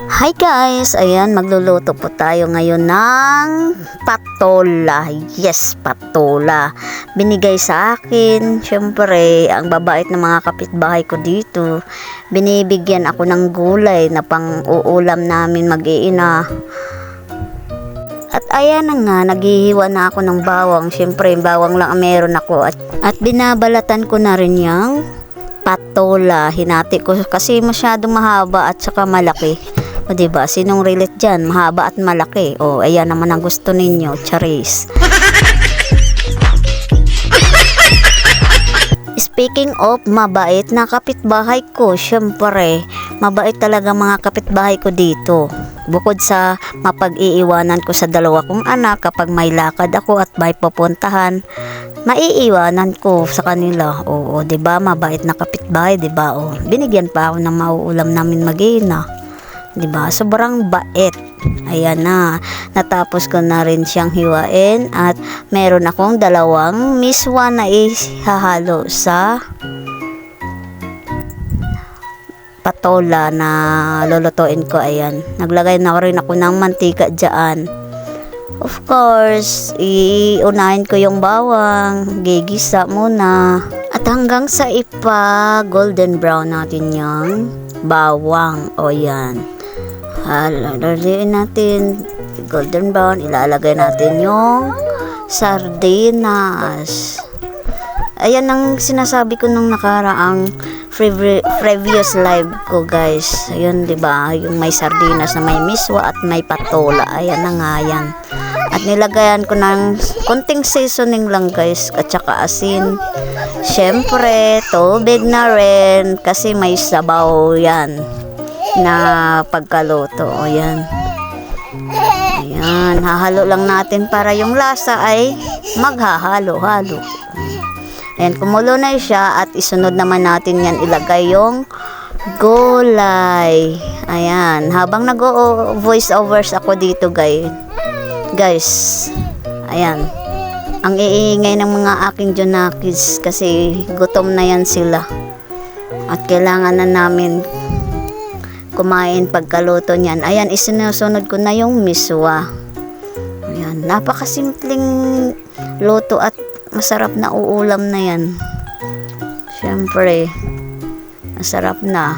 Hi guys! Ayan, magluluto po tayo ngayon ng patola. Yes, patola. Binigay sa akin, syempre, ang babait ng mga kapitbahay ko dito. Binibigyan ako ng gulay na pang-uulam namin mag-iina. At ayan na nga, naghihiwa na ako ng bawang. Syempre, bawang lang ang meron ako. At binabalatan ko na rin yung patola. Hinati ko kasi masyadong mahaba at saka malaki. O diba, sinong relate dyan? Mahaba at malaki. O, ayan naman ang gusto ninyo. Charis. Speaking of mabait na kapitbahay ko, syempre, mabait talaga mga kapitbahay ko dito. Bukod sa mapag-iiwanan ko sa dalawa kong anak kapag may lakad ako at may pupuntahan, maiiwanan ko sa kanila. Oo, 'di ba? Mabait na kapitbahay, 'di ba? O, binigyan pa ako ng mauulam namin mag-ina. 'Di ba? Sobrang bait. Ayan na. Natapos ko na rin siyang hiwain at meron akong dalawang miswa na ihahalo sa patola na lulutuin ko. Ayan. Naglagay na rin ako ng mantika diyan. Of course, iunahin ko yung bawang, gigisa muna. At hanggang sa golden brown natin yung bawang. O yan. Haluin natin golden brown. Ilalagay natin yung sardinas. Ayan ang sinasabi ko nung nakaraang previous live ko, guys. Ayun, 'di ba? Yung may sardinas na may miswa at may patola. Ayan na nga yan. At nilagayan ko ng konting seasoning lang, guys, at saka asin. Syempre, tubig na rin kasi may sabaw yan na pagkaluto. O yan. Ayan, hahalo lang natin para yung lasa ay maghahalo-halo. Ayan, kumulo na siya at isunod naman natin yan, ilagay yung gulay. Ayan, habang nag-voice overs ako dito, guys, ayan, ang iingay ng mga aking junakis kasi gutom na yan sila at kailangan na namin kumain pagkaluto niyan. Ayan, isinusunod ko na yung miswa. Ayan, napakasimpleng luto at masarap na uulam na yan. Syempre, masarap na.